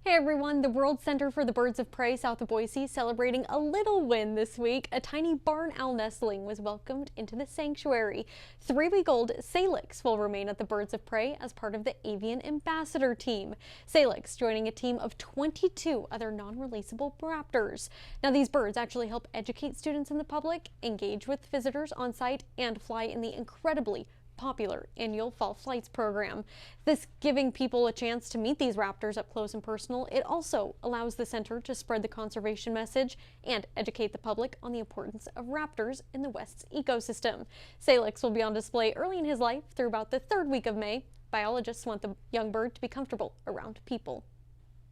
Hey everyone, the World Center for the Birds of Prey south of Boise celebrating a little win this week. A tiny barn owl nestling was welcomed into the sanctuary. 3-week-old Salix will remain at the Birds of Prey as part of the Avian Ambassador team. Salix joining a team of 22 other non-releasable raptors. Now these birds actually help educate students and the public, engage with visitors on site, and fly in the incredibly popular annual fall flights program. This giving people a chance to meet these raptors up close and personal. It also allows the center to spread the conservation message and educate the public on the importance of raptors in the West's ecosystem. Salix will be on display early in his life through about the 3rd week of May. Biologists want the young bird to be comfortable around people.